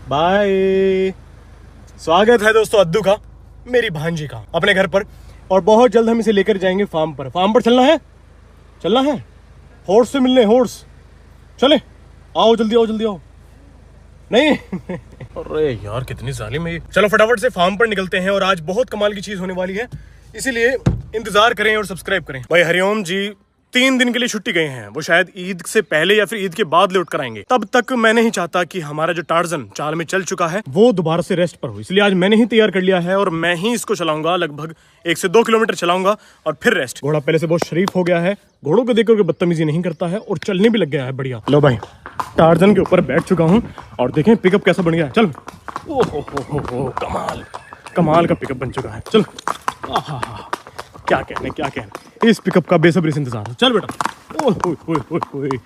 Bye. स्वागत है दोस्तों अद्दू का, मेरी भांजी का, अपने घर पर। और बहुत जल्द हम इसे लेकर जाएंगे फार्म पर। फार्म पर चलना है, चलना है। हॉर्स से मिलने, हॉर्स। चले, आओ जल्दी, आओ जल्दी आओ। नहीं अरे यार कितनी जालिम है ये। चलो फटाफट से फार्म पर निकलते हैं और आज बहुत कमाल की चीज होने वाली है, इसीलिए इंतजार करें और सब्सक्राइब करें। भाई हरिओम जी 3 दिन के लिए छुट्टी गए हैं, वो शायद ईद से पहले या फिर ईद के बाद लौट कर आएंगे। तब तक मैं नहीं चाहता कि हमारा जो टार्जन चाल में चल चुका है वो दोबारा से रेस्ट पर हो, इसलिए आज मैंने ही तैयार कर लिया है और मैं ही इसको चलाऊंगा। लगभग 1 से 2 किलोमीटर चलाऊंगा और फिर रेस्ट। घोड़ा पहले से बहुत शरीफ हो गया है, घोड़ों को देखकर बदतमीजी नहीं करता है और चलने भी लग गया है बढ़िया। लो भाई, टार्जन के ऊपर बैठ चुका हूँ और देखें पिकअप कैसा बन गया है। चल, ओ कमाल कमाल का पिकअप बन चुका है। चल, क्या कहने, इस पिकअप का बेसब्री से इंतजार है। चल बेटा, ओए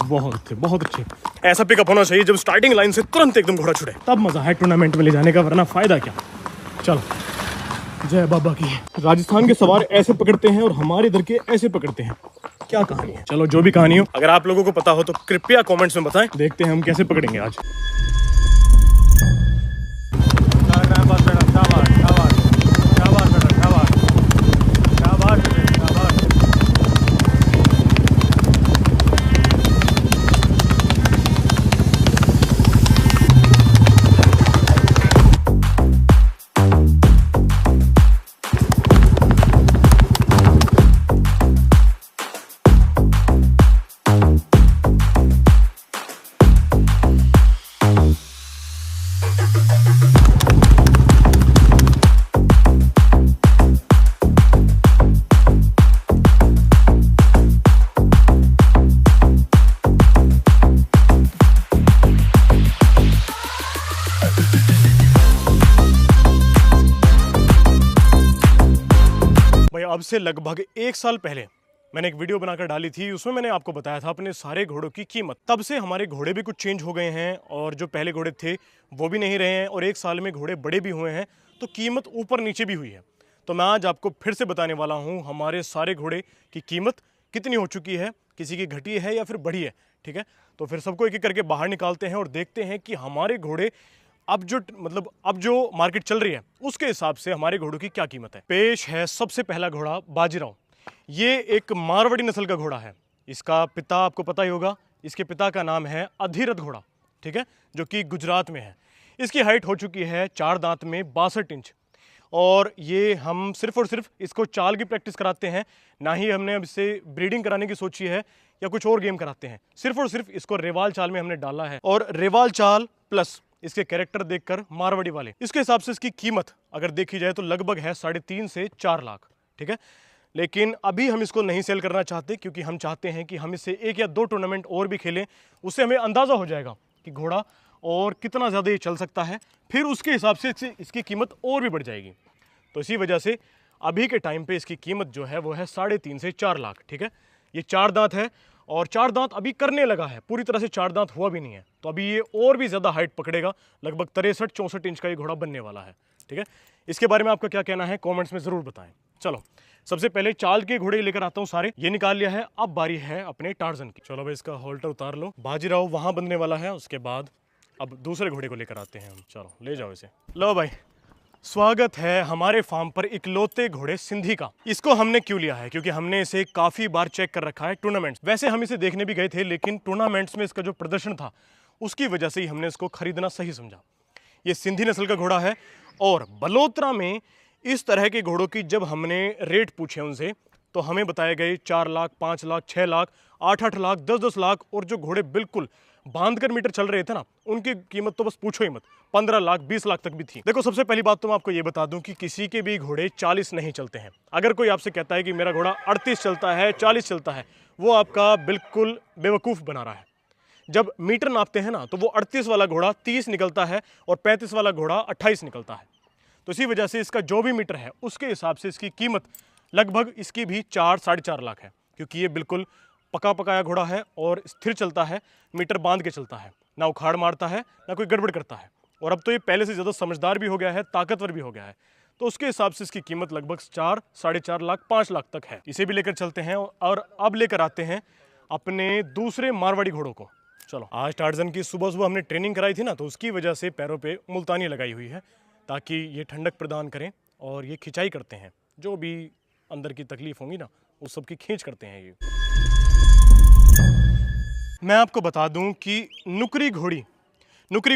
बहुत अच्छे। ऐसा पिकअप होना चाहिए जब स्टार्टिंग लाइन से तुरंत एकदम घोड़ा छुड़े, तब मजा है टूर्नामेंट में ले जाने का, वरना फायदा क्या। चलो, जय बाबा की। राजस्थान के सवार ऐसे पकड़ते हैं और हमारे इधर के ऐसे पकड़ते हैं, क्या कहानी है। चलो जो भी कहानी हो, अगर आप लोगों को पता हो तो कृपया कमेंट्स में बताएं, देखते हैं हम कैसे पकड़ेंगे आज। अब से लगभग 1 साल पहले मैंने एक वीडियो बनाकर डाली थी, उसमें मैंने आपको बताया था अपने सारे घोड़ों की कीमत। तब से हमारे घोड़े भी कुछ चेंज हो गए हैं और जो पहले घोड़े थे वो भी नहीं रहे हैं और 1 साल में घोड़े बड़े भी हुए हैं, तो कीमत ऊपर नीचे भी हुई है। तो मैं आज आपको फिर से बताने वाला हूँ हमारे सारे घोड़े की कीमत कितनी हो चुकी है, किसी की घटी है या फिर बढ़ी है। ठीक है, तो फिर सबको एक एक करके बाहर निकालते हैं और देखते हैं कि हमारे घोड़े अब जो मार्केट चल रही है उसके हिसाब से हमारे घोड़ों की क्या कीमत है। पेश है सबसे पहला घोड़ा बाजीराव। ये एक मारवाड़ी नस्ल का घोड़ा है। इसका पिता आपको पता ही होगा, इसके पिता का नाम है अधिरथ घोड़ा, ठीक है, जो कि गुजरात में है। इसकी हाइट हो चुकी है 4 दांत में 62 इंच और ये हम सिर्फ और सिर्फ इसको चाल की प्रैक्टिस कराते हैं, ना ही हमने अब इसे ब्रीडिंग कराने की सोची है या कुछ और गेम कराते हैं। सिर्फ और सिर्फ इसको रेवाल चाल में हमने डाला है और रेवाल चाल प्लस इसके कैरेक्टर देखकर मारवाड़ी वाले, इसके हिसाब से इसकी कीमत अगर देखी जाए तो लगभग है 3.5 से 4 लाख। ठीक है, लेकिन अभी हम इसको नहीं सेल करना चाहते क्योंकि हम चाहते हैं कि हम इससे 1 या 2 टूर्नामेंट और भी खेलें, उससे हमें अंदाज़ा हो जाएगा कि घोड़ा और कितना ज़्यादा ये चल सकता है, फिर उसके हिसाब से इसकी कीमत और भी बढ़ जाएगी। तो इसी वजह से अभी के टाइम पे इसकी कीमत जो है वो है 3.5 से 4 लाख। ठीक है, ये 4 दांत है और 4 दांत अभी करने लगा है, पूरी तरह से 4 दांत हुआ भी नहीं है, तो अभी ये और भी ज़्यादा हाइट पकड़ेगा, लगभग 63-64 इंच का ये घोड़ा बनने वाला है। ठीक है, इसके बारे में आपका क्या कहना है कमेंट्स में ज़रूर बताएं। चलो सबसे पहले चाल के घोड़े लेकर आता हूँ सारे, ये निकाल लिया है, अब बारी है अपने टार्जन की। चलो भाई इसका होल्टर उतार लो, बाजीराव वहाँ बनने वाला है, उसके बाद अब दूसरे घोड़े को लेकर आते हैं हम। चलो ले जाओ इसे। लो भाई, स्वागत है हमारे फार्म पर इकलौते घोड़े सिंधी का। इसको हमने क्यों लिया है, क्योंकि हमने इसे काफ़ी बार चेक कर रखा है टूर्नामेंट्स। वैसे हम इसे देखने भी गए थे, लेकिन टूर्नामेंट्स में इसका जो प्रदर्शन था उसकी वजह से ही हमने इसको खरीदना सही समझा। ये सिंधी नस्ल का घोड़ा है और बलोत्रा में इस तरह के घोड़ों की जब हमने रेट पूछे उनसे तो हमें बताए गए 4 लाख, 5 लाख, 6 लाख, 8-8 लाख, 10-10 लाख, और जो घोड़े बिल्कुल बांध कर मीटर चल रहे थे ना, उनकी कीमत तो बस पूछो ही मत, 15 लाख, 20 लाख तक भी थी। देखो सबसे पहली बात तो मैं आपको ये बता दूं कि किसी के भी घोड़े 40 नहीं चलते हैं। अगर कोई आपसे कहता है कि मेरा घोड़ा 38 चलता है, 40 चलता है, वो आपका बिल्कुल बेवकूफ़ बना रहा है। जब मीटर नापते हैं ना तो वो 38 वाला घोड़ा 30 निकलता है और 35 वाला घोड़ा 28 निकलता है। तो इसी वजह से इसका जो भी मीटर है उसके हिसाब से इसकी कीमत लगभग इसकी भी 4-4.5 लाख है, क्योंकि ये बिल्कुल पका पकाया घोड़ा है और स्थिर चलता है, मीटर बांध के चलता है, ना उखाड़ मारता है ना कोई गड़बड़ करता है। और अब तो ये पहले से ज़्यादा समझदार भी हो गया है, ताकतवर भी हो गया है, तो उसके हिसाब से इसकी कीमत लगभग 4-4.5 लाख, 5 लाख तक है। इसे भी लेकर चलते हैं और अब लेकर आते हैं अपने दूसरे मारवाड़ी घोड़ों को। चलो, आज टार्जन की सुबह सुबह हमने ट्रेनिंग कराई थी ना, तो उसकी वजह से पैरों पे मुल्तानी लगाई हुई है ताकि ये ठंडक प्रदान करें और ये खिंचाई करते हैं, जो भी अंदर की तकलीफ होंगी ना उस सब की खींच करते हैं ये। मैं आपको बता दूं कि नुकरी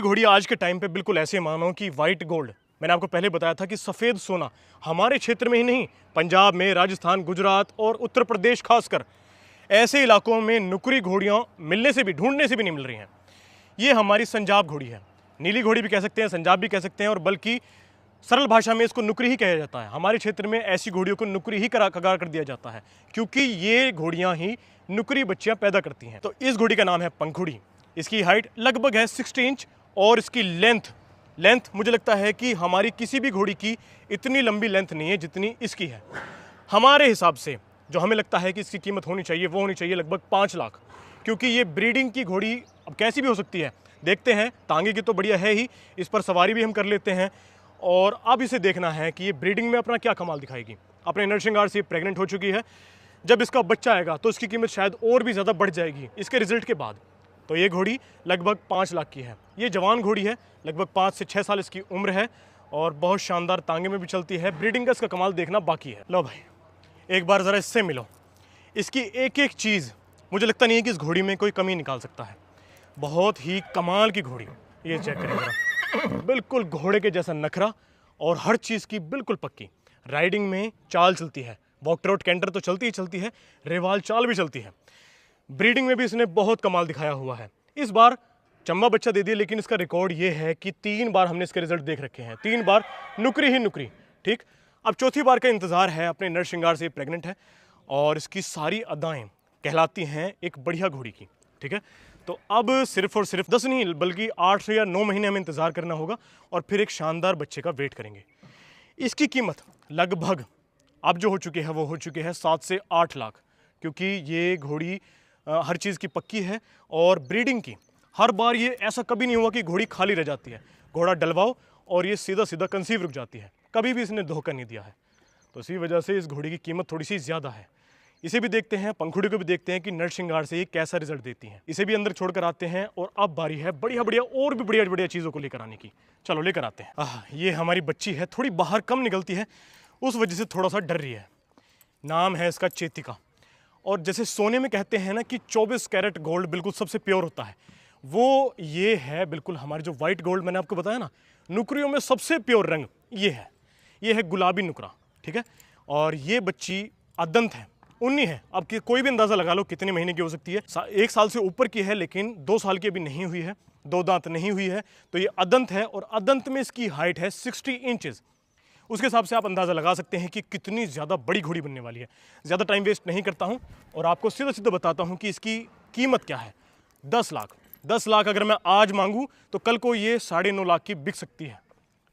घोड़ी आज के टाइम पे बिल्कुल ऐसे मानो कि वाइट गोल्ड। मैंने आपको पहले बताया था कि सफ़ेद सोना हमारे क्षेत्र में ही नहीं, पंजाब में, राजस्थान, गुजरात और उत्तर प्रदेश खासकर ऐसे इलाकों में नुकरी घोड़ियाँ मिलने से भी, ढूंढने से भी नहीं मिल रही हैं। ये हमारी संजाब घोड़ी है, नीली घोड़ी भी कह सकते हैं, संजाब भी कह सकते हैं, और बल्कि सरल भाषा में इसको नुकरी ही कहा जाता है। हमारे क्षेत्र में ऐसी घोड़ियों को नुकरी ही कगार कर दिया जाता है, क्योंकि ये घोड़ियाँ ही नुकरी बच्चियाँ पैदा करती हैं। तो इस घोड़ी का नाम है पंखुड़ी। इसकी हाइट लगभग है 60 इंच और इसकी लेंथ मुझे लगता है कि हमारी किसी भी घोड़ी की इतनी लंबी लेंथ नहीं है जितनी इसकी है। हमारे हिसाब से जो हमें लगता है कि इसकी कीमत होनी चाहिए वो होनी चाहिए लगभग 5 लाख, क्योंकि ये ब्रीडिंग की घोड़ी अब कैसी भी हो सकती है, देखते हैं। टांगे की तो बढ़िया है ही, इस पर सवारी भी हम कर लेते हैं, और अब इसे देखना है कि ये ब्रीडिंग में अपना क्या कमाल दिखाएगी। अपने नरसिंगार से प्रेग्नेंट हो चुकी है, जब इसका बच्चा आएगा तो इसकी कीमत शायद और भी ज़्यादा बढ़ जाएगी इसके रिजल्ट के बाद। तो ये घोड़ी लगभग 5 लाख की है। ये जवान घोड़ी है, लगभग 5 से 6 साल इसकी उम्र है और बहुत शानदार टांगे में भी चलती है। ब्रीडिंग का इसका कमाल देखना बाकी है। लो भाई, एक बार ज़रा इससे मिलो। इसकी एक एक चीज़ मुझे लगता नहीं है कि इस घोड़ी में कोई कमी निकाल सकता है। बहुत ही कमाल की घोड़ी। ये चेक करें ज़रा, बिल्कुल घोड़े के जैसा नखरा और हर चीज़ की बिल्कुल पक्की। राइडिंग में चाल चलती है, वॉक ट्रॉट कैंटर तो चलती ही चलती है, रेवाल चाल भी चलती है। ब्रीडिंग में भी इसने बहुत कमाल दिखाया हुआ है। इस बार चम्बा बच्चा दे दिया, लेकिन इसका रिकॉर्ड ये है कि 3 बार हमने इसके रिजल्ट देख रखे हैं, 3 बार नुकरी ही नुकरी। ठीक, अब चौथी बार का इंतज़ार है। अपने नरसिंगार से प्रेग्नेंट है और इसकी सारी अदाएँ कहलाती हैं एक बढ़िया घोड़ी की। ठीक है, तो अब सिर्फ और सिर्फ 10 नहीं बल्कि 8 या 9 महीने हमें इंतज़ार करना होगा और फिर एक शानदार बच्चे का वेट करेंगे। इसकी कीमत लगभग अब जो हो चुकी है वो हो चुकी है 7 से 8 लाख, क्योंकि ये घोड़ी हर चीज़ की पक्की है और ब्रीडिंग की हर बार ये ऐसा कभी नहीं हुआ कि घोड़ी खाली रह जाती है। घोड़ा डलवाओ और ये सीधा सीधा कंसीव रुक जाती है, कभी भी इसने धोखा नहीं दिया है। तो इसी वजह से इस घोड़ी की कीमत थोड़ी सी ज़्यादा है। इसे भी देखते हैं, पंखुड़ी को भी देखते हैं कि नरसिंगार से ये कैसा रिजल्ट देती हैं। इसे भी अंदर छोड़कर आते हैं और अब बारी है बढ़िया बढ़िया और भी बढ़िया बढ़िया चीज़ों को लेकर आने की। चलो लेकर आते हैं। ये हमारी बच्ची है, थोड़ी बाहर कम निकलती है, उस वजह से थोड़ा सा डर रही है। नाम है इसका चेतिका। और जैसे सोने में कहते हैं ना कि 24 कैरेट गोल्ड बिल्कुल सबसे प्योर होता है, वो ये है बिल्कुल हमारी जो वाइट गोल्ड मैंने आपको बताया ना, नुकरियों में सबसे प्योर रंग ये है गुलाबी नुकरा। ठीक है, और ये बच्ची अदंत है, 19 है। अब कोई भी अंदाज़ा लगा लो कितने महीने की हो सकती है। 1 साल से ऊपर की है, लेकिन 2 साल की अभी नहीं हुई है, 2 दांत नहीं हुई है, तो ये अदंत है। और अदंत में इसकी हाइट है 60 इंचेस। उसके हिसाब से आप अंदाज़ा लगा सकते हैं कि कितनी ज़्यादा बड़ी घोड़ी बनने वाली है। ज़्यादा टाइम वेस्ट नहीं करता हूँ और आपको सीधा सीधा बताता हूँ कि इसकी कीमत क्या है। 10 लाख। 10 लाख अगर मैं आज मांगूँ तो कल को ये 9.5 लाख की बिक सकती है,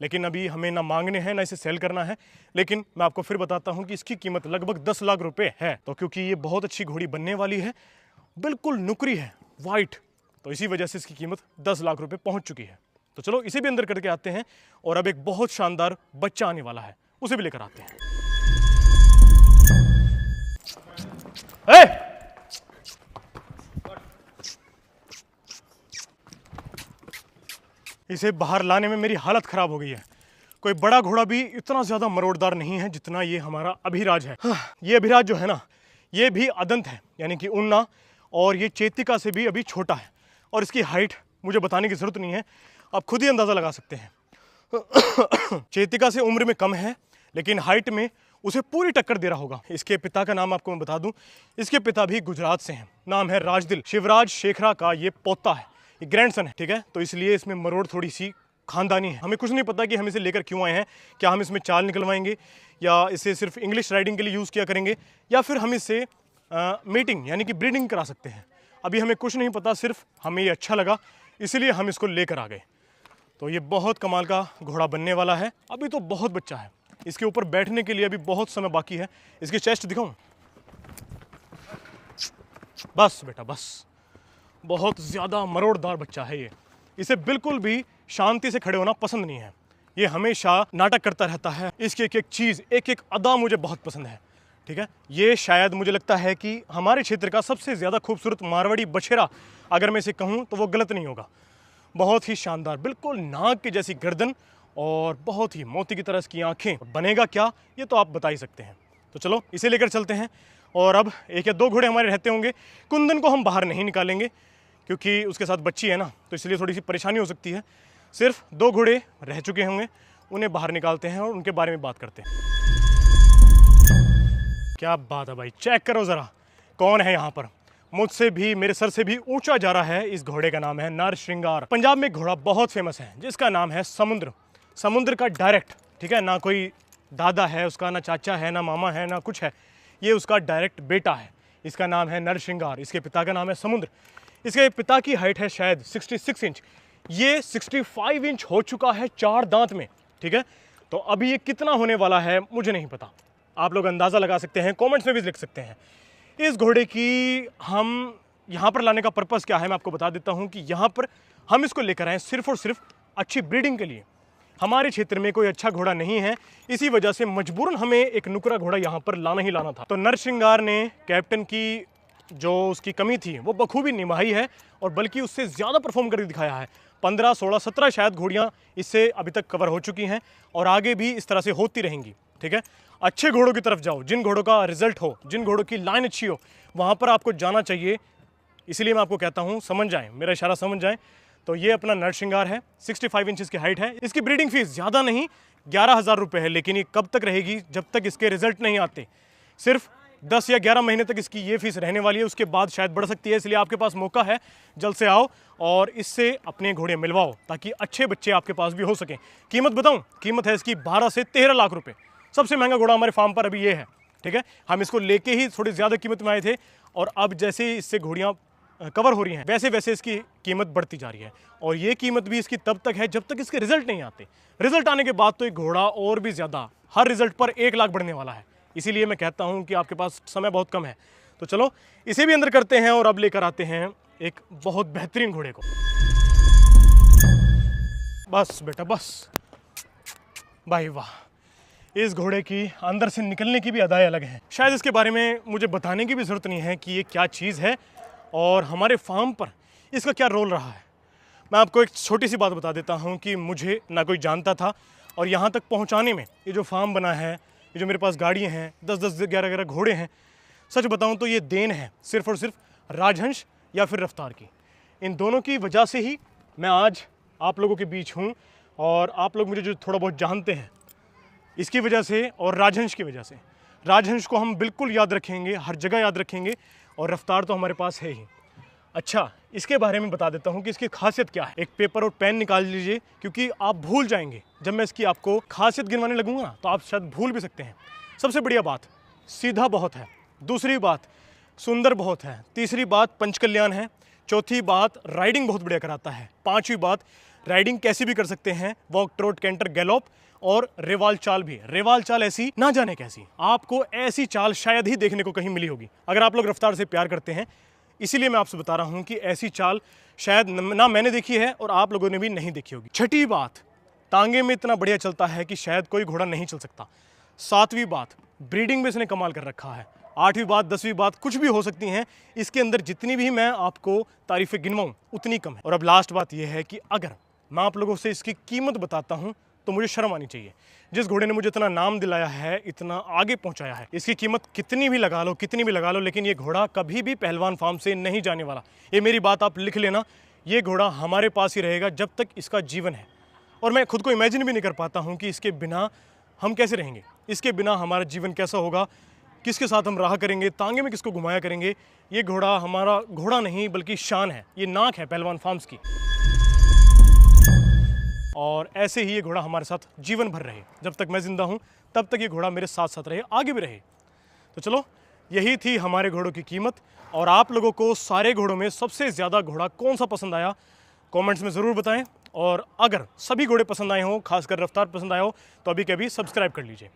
लेकिन अभी हमें ना मांगने हैं ना इसे सेल करना है। लेकिन मैं आपको फिर बताता हूँ कि इसकी कीमत लगभग 10 लाख रुपए है। तो क्योंकि ये बहुत अच्छी घोड़ी बनने वाली है, बिल्कुल नुकरी है, वाइट, तो इसी वजह से इसकी कीमत 10 लाख रुपए पहुँच चुकी है। तो चलो इसे भी अंदर करके आते हैं और अब एक बहुत शानदार बच्चा आने वाला है, उसे भी लेकर आते हैं। इसे बाहर लाने में मेरी हालत खराब हो गई है। कोई बड़ा घोड़ा भी इतना ज़्यादा मरोड़दार नहीं है जितना ये हमारा अभिराज है। ये अभिराज जो है ना, ये भी अदंत है, यानी कि उन्ना, और ये चेतिका से भी अभी छोटा है। और इसकी हाइट मुझे बताने की ज़रूरत नहीं है, आप खुद ही अंदाज़ा लगा सकते हैं। चेतिका से उम्र में कम है, लेकिन हाइट में उसे पूरी टक्कर दे रहा होगा। इसके पिता का नाम आपको मैं बता दूं, इसके पिता भी गुजरात से हैं, नाम है राजदिल। शिवराज शेखरा का ये पोता है, ये ग्रैंडसन है। ठीक है, तो इसलिए इसमें मरोड़ थोड़ी सी खानदानी है। हमें कुछ नहीं पता कि हम इसे लेकर क्यों आए हैं, क्या हम इसमें चाल निकलवाएंगे या इसे सिर्फ इंग्लिश राइडिंग के लिए यूज़ किया करेंगे, या फिर हम इसे मीटिंग यानी कि ब्रीडिंग करा सकते हैं। अभी हमें कुछ नहीं पता, सिर्फ हमें ये अच्छा लगा इसीलिए हम इसको लेकर आ गए। तो ये बहुत कमाल का घोड़ा बनने वाला है। अभी तो बहुत बच्चा है, इसके ऊपर बैठने के लिए अभी बहुत समय बाकी है। इसकी चेस्ट दिखाऊं? बस बेटा बस, बहुत ज़्यादा मरोड़दार बच्चा है ये। इसे बिल्कुल भी शांति से खड़े होना पसंद नहीं है, ये हमेशा नाटक करता रहता है। इसकी एक एक चीज़, एक एक अदा मुझे बहुत पसंद है। ठीक है, ये शायद मुझे लगता है कि हमारे क्षेत्र का सबसे ज़्यादा खूबसूरत मारवाड़ी बछेरा अगर मैं इसे कहूँ तो वो गलत नहीं होगा। बहुत ही शानदार, बिल्कुल नाग की जैसी गर्दन और बहुत ही मोती की तरह इसकी आँखें। बनेगा क्या ये तो आप बता ही सकते हैं। तो चलो इसे लेकर चलते हैं। और अब एक या दो घोड़े हमारे रहते होंगे। कुंदन को हम बाहर नहीं निकालेंगे क्योंकि उसके साथ बच्ची है ना, तो इसलिए थोड़ी सी परेशानी हो सकती है। सिर्फ 2 घोड़े रह चुके होंगे, उन्हें बाहर निकालते हैं और उनके बारे में बात करते हैं। क्या बात है भाई, चेक करो ज़रा कौन है यहाँ पर। मुझसे भी, मेरे सर से भी ऊंचा जा रहा है। इस घोड़े का नाम है नरश्रृंगार। पंजाब में एक घोड़ा बहुत फेमस है जिसका नाम है समुद्र। समुद्र का डायरेक्ट, ठीक है, ना कोई दादा है उसका, ना चाचा है, ना मामा है, ना कुछ है, ये उसका डायरेक्ट बेटा है। इसका नाम है नरश्रृंगार। इसके पिता का नाम है समुद्र। इसके पिता की हाइट है शायद 66 इंच, ये 65 इंच हो चुका है 4 दांत में, ठीक है। तो अभी ये कितना होने वाला है मुझे नहीं पता, आप लोग अंदाज़ा लगा सकते हैं, कमेंट्स में भी लिख सकते हैं। इस घोड़े की हम यहाँ पर लाने का पर्पज़ क्या है मैं आपको बता देता हूँ कि यहाँ पर हम इसको लेकर आए सिर्फ और सिर्फ अच्छी ब्रीडिंग के लिए। हमारे क्षेत्र में कोई अच्छा घोड़ा नहीं है, इसी वजह से मजबूरन हमें एक नुकरा घोड़ा यहाँ पर लाना ही लाना था। तो नरश्रृंगार ने कैप्टन की जो उसकी कमी थी वो बखूबी निभाई है और बल्कि उससे ज़्यादा परफॉर्म करके दिखाया है। 15, 16, 17 शायद घोड़ियाँ इससे अभी तक कवर हो चुकी हैं और आगे भी इस तरह से होती रहेंगी, ठीक है। अच्छे घोड़ों की तरफ जाओ, जिन घोड़ों का रिजल्ट हो, जिन घोड़ों की लाइन अच्छी हो, वहाँ पर आपको जाना चाहिए। इसलिए मैं आपको कहता हूँ समझ जाएं, मेरा इशारा समझ जाएं। तो ये अपना नरश्रृंगार है, 65 इंचेस की हाइट है। इसकी ब्रीडिंग फीस ज़्यादा नहीं, 11,000 रुपये है, लेकिन ये कब तक रहेगी, जब तक इसके रिजल्ट नहीं आते। सिर्फ 10 या 11 महीने तक इसकी ये फीस रहने वाली है, उसके बाद शायद बढ़ सकती है। इसलिए आपके पास मौका है, जल्द से आओ और इससे अपने घोड़े मिलवाओ ताकि अच्छे बच्चे आपके पास भी हो सकें। कीमत बताऊं, कीमत है इसकी 12 से 13 लाख रुपए। सबसे महंगा घोड़ा हमारे फार्म पर अभी ये है, ठीक है। हम इसको लेके ही थोड़ी ज़्यादा कीमत में आए थे और अब जैसे ही इससे घोड़ियाँ कवर हो रही हैं वैसे वैसे इसकी कीमत बढ़ती जा रही है। और ये कीमत भी इसकी तब तक है जब तक इसके रिजल्ट नहीं आते। रिजल्ट आने के बाद तो एक घोड़ा और भी ज़्यादा, हर रिजल्ट पर 1 लाख बढ़ने वाला है। इसीलिए मैं कहता हूं कि आपके पास समय बहुत कम है। तो चलो इसे भी अंदर करते हैं और अब लेकर आते हैं एक बहुत बेहतरीन घोड़े को। बस बेटा बस, भाई वाह, इस घोड़े की अंदर से निकलने की भी अदाएं अलग हैं। शायद इसके बारे में मुझे बताने की भी ज़रूरत नहीं है कि ये क्या चीज़ है और हमारे फार्म पर इसका क्या रोल रहा है। मैं आपको एक छोटी सी बात बता देता हूँ कि मुझे ना कोई जानता था और यहाँ तक पहुँचाने में ये जो फार्म बना है, ये जो मेरे पास गाड़ियाँ हैं, 10-10, 11-11 घोड़े हैं, सच बताऊँ तो ये देन है सिर्फ और सिर्फ राजहंस या फिर रफ्तार की। इन दोनों की वजह से ही मैं आज आप लोगों के बीच हूँ और आप लोग मुझे जो थोड़ा बहुत जानते हैं इसकी वजह से और राजहंस की वजह से। राजहंस को हम बिल्कुल याद रखेंगे, हर जगह याद रखेंगे, और रफ्तार तो हमारे पास है ही। अच्छा, इसके बारे में बता देता हूँ कि इसकी खासियत क्या है। एक पेपर और पेन निकाल लीजिए क्योंकि आप भूल जाएंगे। जब मैं इसकी आपको खासियत गिनवाने लगूंगा तो आप शायद भूल भी सकते हैं। सबसे बढ़िया बात, सीधा बहुत है। दूसरी बात, सुंदर बहुत है। तीसरी बात, पंचकल्याण है। चौथी बात, राइडिंग बहुत बढ़िया कराता है। पाँचवीं बात, राइडिंग कैसी भी कर सकते हैं, वॉक, ट्रोट, कैंटर, गैलोप और रेवाल चाल भी। रेवाल चाल ऐसी ना जाने कैसी, आपको ऐसी चाल शायद ही देखने को कहीं मिली होगी अगर आप लोग रफ्तार से प्यार करते हैं। इसीलिए मैं आपसे बता रहा हूं कि ऐसी चाल शायद ना मैंने देखी है और आप लोगों ने भी नहीं देखी होगी। छठी बात, टांगे में इतना बढ़िया चलता है कि शायद कोई घोड़ा नहीं चल सकता। सातवीं बात, ब्रीडिंग में इसने कमाल कर रखा है। आठवीं बात, 10वीं बात कुछ भी हो सकती हैं, इसके अंदर जितनी भी मैं आपको तारीफें गिनवाऊं उतनी कम है। और अब लास्ट बात यह है कि अगर मैं आप लोगों से इसकी कीमत बताता हूं तो मुझे शर्म आनी चाहिए। जिस घोड़े ने मुझे इतना नाम दिलाया है, इतना आगे पहुंचाया है, इसकी कीमत कितनी भी लगा लो, लेकिन ये घोड़ा कभी भी पहलवान फार्म से नहीं जाने वाला। ये मेरी बात आप लिख लेना। ये घोड़ा हमारे पास ही रहेगा जब तक इसका जीवन है। और मैं खुद को इमेजिन भी नहीं कर पाता हूँ कि इसके बिना हम कैसे रहेंगे, इसके बिना हमारा जीवन कैसा होगा, किसके साथ हम राह करेंगे, तांगे में किसको घुमाया करेंगे। ये घोड़ा हमारा घोड़ा नहीं बल्कि शान है, ये नाक है पहलवान फार्म्स की। और ऐसे ही ये घोड़ा हमारे साथ जीवन भर रहे। जब तक मैं जिंदा हूँ तब तक ये घोड़ा मेरे साथ साथ रहे, आगे भी रहे। तो चलो, यही थी हमारे घोड़ों की कीमत। और आप लोगों को सारे घोड़ों में सबसे ज़्यादा घोड़ा कौन सा पसंद आया कमेंट्स में ज़रूर बताएं। और अगर सभी घोड़े पसंद आए हों, खासकर रफ्तार पसंद आया हो, तो अभी के अभी सब्सक्राइब कर लीजिए।